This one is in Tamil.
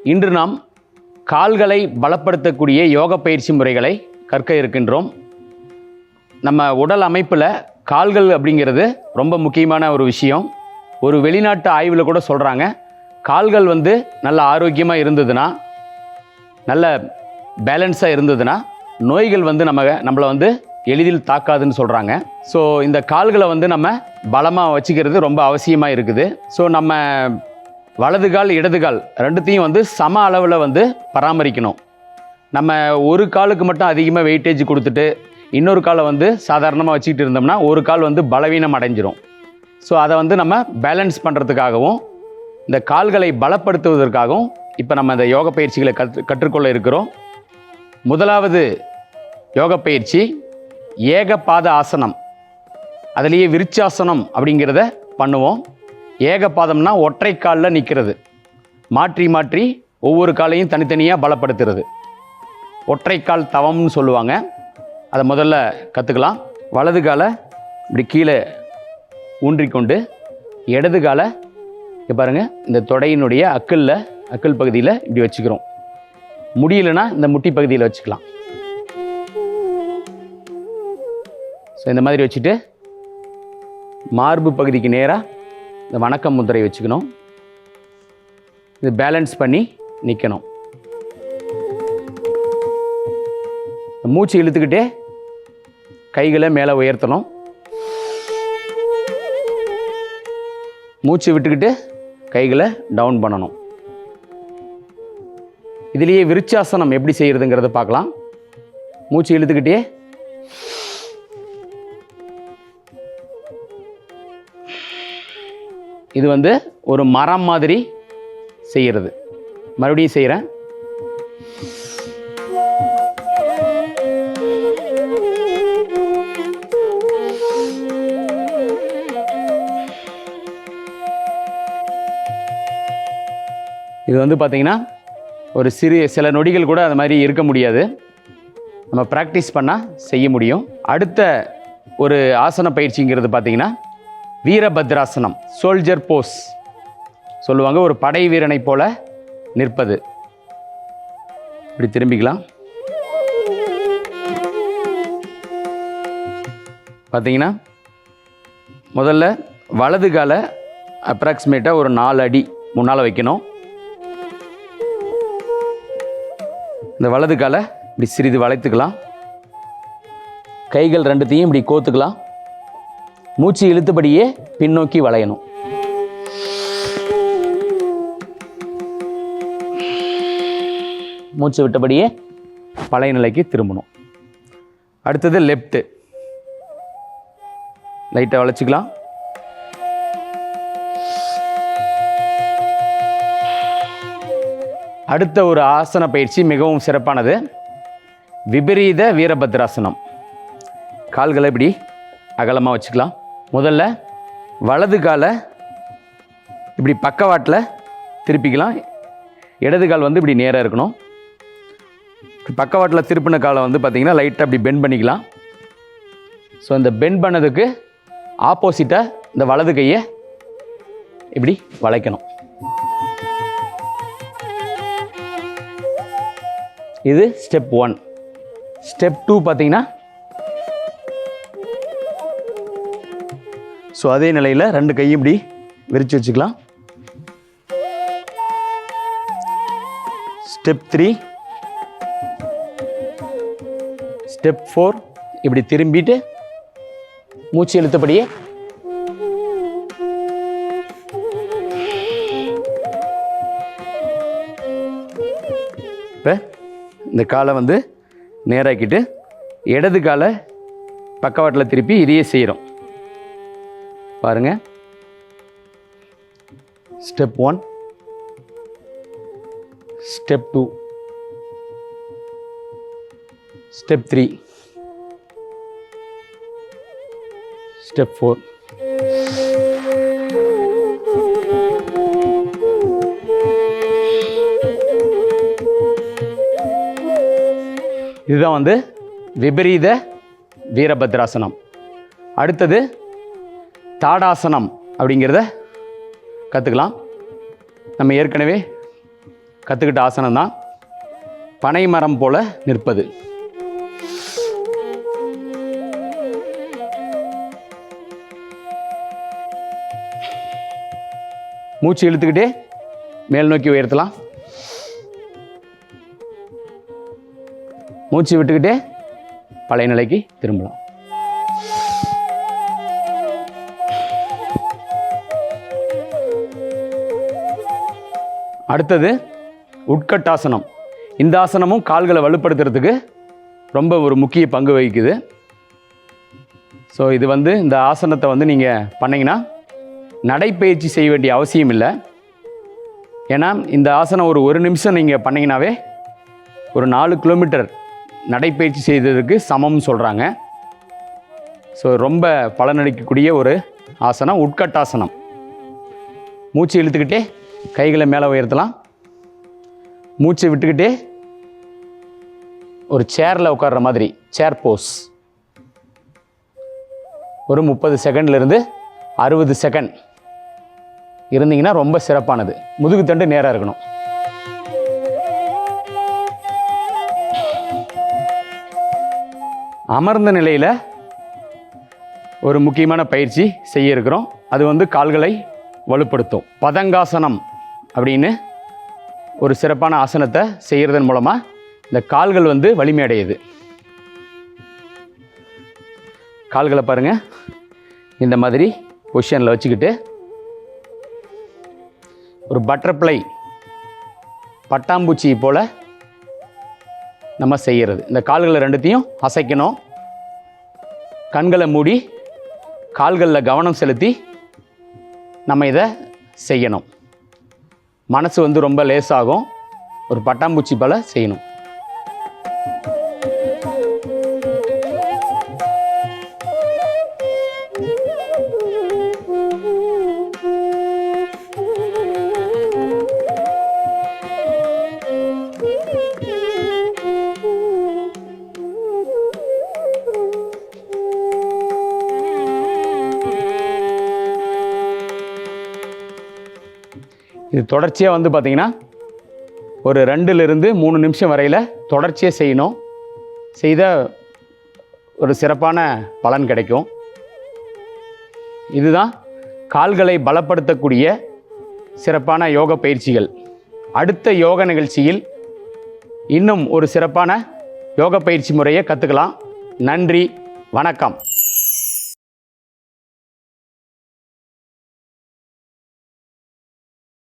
இன்று நாம் கால்களை பலப்படுத்தக்கூடிய யோக பயிற்சி முறைகளை கற்க இருக்கின்றோம். நம்ம உடல் அமைப்பில் கால்கள் அப்படிங்கிறது ரொம்ப முக்கியமான ஒரு விஷயம். ஒரு வெளிநாட்டு ஆய்வில் கூட சொல்கிறாங்க, கால்கள் நல்ல ஆரோக்கியமாக இருந்ததுன்னா, நல்ல பேலன்ஸாக இருந்ததுன்னா நோய்கள் நம்மளை எளிதில் தாக்காதுன்னு சொல்கிறாங்க. ஸோ இந்த கால்களை நம்ம பலமாக வச்சுக்கிறது ரொம்ப அவசியமாக இருக்குது. ஸோ நம்ம வலது கால் இடது கால் ரெண்டுத்தையும் சம அளவில் பராமரிக்கணும். நம்ம ஒரு காலுக்கு மட்டும் அதிகமாக வெயிட்டேஜ் கொடுத்துட்டு இன்னொரு காலை சாதாரணமாக வச்சுக்கிட்டு இருந்தோம்னா ஒரு கால் பலவீனம் அடைஞ்சிரும். ஸோ அதை நம்ம பேலன்ஸ் பண்ணுறதுக்காகவும் இந்த கால்களை பலப்படுத்துவதற்காகவும் இப்போ நம்ம இந்த யோக பயிற்சிகளை கற்றுக்கொள்ள இருக்கிறோம். முதலாவது யோக பயிற்சி ஏகபாத ஆசனம். அதுலேயே விருச்சாசனம் அப்படிங்கிறத பண்ணுவோம். ஏகபாதம்னா ஒற்றை காலில் நிற்கிறது, மாற்றி மாற்றி ஒவ்வொரு காலையும் தனித்தனியாக பலப்படுத்துறது. ஒற்றைக்கால் தவம்னு சொல்லுவாங்க. அதை முதல்ல கற்றுக்கலாம். வலது காலை இப்படி கீழே ஊன்றிக்கொண்டு இடது காலை பாருங்கள் இந்த தொடையினுடைய அக்கல் பகுதியில் இப்படி வச்சுக்கிறோம். முடியலைன்னா இந்த முட்டி பகுதியில் வச்சுக்கலாம். ஸோ இந்த மாதிரி வச்சுட்டு மார்பு பகுதிக்கு நேராக இந்த வணக்கம் முத்திரை வச்சுக்கணும். இது பேலன்ஸ் பண்ணி நிற்கணும். மூச்சு இழுத்துக்கிட்டே கைகளை மேலே உயர்த்தணும். மூச்சு விட்டுக்கிட்டு கைகளை டவுன் பண்ணணும். இதுலேயே விருச்சாசனம் எப்படி செய்கிறதுங்கிறத பார்க்கலாம். மூச்சு இழுத்துக்கிட்டே இது ஒரு மரம் மாதிரி செய்கிறது. மறுபடியும் செய்கிறேன். இது பார்த்திங்கன்னா ஒரு சில நொடிகள் கூட அது மாதிரி இருக்க முடியாது. நம்ம ப்ராக்டிஸ் பண்ணால் செய்ய முடியும். அடுத்த ஒரு ஆசன பயிற்சிங்கிறது பார்த்திங்கன்னா வீரபத்ராசனம், சோல்ஜர் போஸ் சொல்லுவாங்க. ஒரு படை வீரனை போல நிற்பது. இப்படி திரும்பிக்கலாம். பார்த்தீங்கன்னா முதல்ல வலது காலை அப்ராக்சிமேட்டாக ஒரு 4 அடி முன்னால் வைக்கணும். இந்த வலது காலை இப்படி சிறிது வளைத்துக்கலாம். கைகள் ரெண்டுத்தையும் இப்படி கோத்துக்கலாம். மூச்சு இழுத்தபடியே பின்னோக்கி வளையணும். மூச்சு விட்டபடியே பழைய நிலைக்கு திரும்பணும். அடுத்தது லெஃப்ட்டு. லைட்டாக வளைச்சிக்கலாம். அடுத்த ஒரு ஆசன பயிற்சி மிகவும் சிறப்பானது, விபரீத வீரபத்ராசனம். கால்களை இப்படி அகலமாக வச்சுக்கலாம். முதல்ல வலது காலை இப்படி பக்கவாட்டில் திருப்பிக்கலாம். இடது கால் இப்படி நேராக இருக்கணும். பக்கவாட்டில் திருப்பின காலை பார்த்திங்கன்னா லைட்டாக இப்படி பெண்ட் பண்ணிக்கலாம். ஸோ இந்த பெண்ட் பண்ணதுக்கு ஆப்போசிட்டாக இந்த வலது கையை இப்படி வளைக்கணும். இது ஸ்டெப் 1. ஸ்டெப் 2 பார்த்திங்கன்னா ஸோ அதே நிலையில் 2 கையும் இப்படி விரித்து வச்சுக்கலாம். ஸ்டெப் 3, ஸ்டெப் 4 இப்படி திரும்பிட்டு மூச்சு இழுத்தபடியே இப்போ இந்த காலை நேராக்கிட்டு இடது காலை பக்கவாட்டில் திருப்பி இதையே செய்கிறோம். பாருங்க. Step 1, step 2, step 3, step 4. இதுதான் விபரீத வீரபத்ராசனம். அடுத்தது தாடாசனம் அப்படிங்கிறத கற்றுக்கலாம். நம்ம ஏற்கனவே கற்றுக்கிட்ட ஆசனம் தான். பனை மரம் போல நிற்பது. மூச்சு இழுத்துக்கிட்டே மேல் நோக்கி உயர்த்தலாம். மூச்சு விட்டுக்கிட்டே பழைய நிலைக்கு திரும்பலாம். அடுத்தது உட்கட்டாசனம். இந்த ஆசனமும் கால்களை வலுப்படுத்துறதுக்கு ரொம்ப ஒரு முக்கிய பங்கு வகிக்குது. ஸோ இது இந்த ஆசனத்தை நீங்கள் பண்ணிங்கன்னா நடைப்பயிற்சி செய்ய வேண்டிய அவசியம் இல்லை. ஏன்னா இந்த ஆசனம் ஒரு நிமிஷம் நீங்கள் பண்ணிங்கனாவே ஒரு 4 கிலோமீட்டர் நடைப்பயிற்சி செய்ததுக்கு சமம்னு சொல்கிறாங்க. ஸோ ரொம்ப பலனளிக்கக்கூடிய ஒரு ஆசனம் உட்கட்டாசனம். மூச்சு இழுத்துக்கிட்டே கைகளை மேலே உயர்த்தலாம். மூச்சை விட்டுக்கிட்டே ஒரு சேரில் உட்கார்ற மாதிரி சேர் போஸ் ஒரு 30 செகண்ட்லேருந்து 60 செகண்ட் இருந்தீங்கன்னா ரொம்ப சிறப்பானது. முதுகு தண்டு நேராக இருக்கணும். அமர்ந்த நிலையில் ஒரு முக்கியமான பயிற்சி செய்ய இருக்கிறோம். அது கால்களை வலுப்படுத்தும். பதங்காசனம் அப்படின்னு ஒரு சிறப்பான ஆசனத்தை செய்கிறதன் மூலமாக இந்த கால்கள் வலிமை அடையுது. கால்களை பாருங்கள், இந்த மாதிரி பொசிஷனில் வச்சுக்கிட்டு ஒரு பட்டர்ஃப்ளை பட்டாம்பூச்சி போல் நம்ம செய்கிறது. இந்த கால்களை ரெண்டுத்தையும் அசைக்கணும். கண்களை மூடி கால்களில் கவனம் செலுத்தி நம்ம இதை செய்யணும். மனசு ரொம்ப லேசாகும். ஒரு பட்டாம்பூச்சி போல் செய்யணும். இது தொடர்ச்சியாக பார்த்திங்கன்னா ஒரு 2லிருந்து 3 நிமிஷம் வரையில் தொடர்ச்சியாக செய்யணும். செய்த ஒரு சிறப்பான பலன் கிடைக்கும். இதுதான் கால்களை பலப்படுத்தக்கூடிய சிறப்பான யோக பயிற்சிகள். அடுத்த யோக நிகழ்ச்சியில் இன்னும் ஒரு சிறப்பான யோக பயிற்சி முறையை கற்றுக்கலாம். நன்றி, வணக்கம்.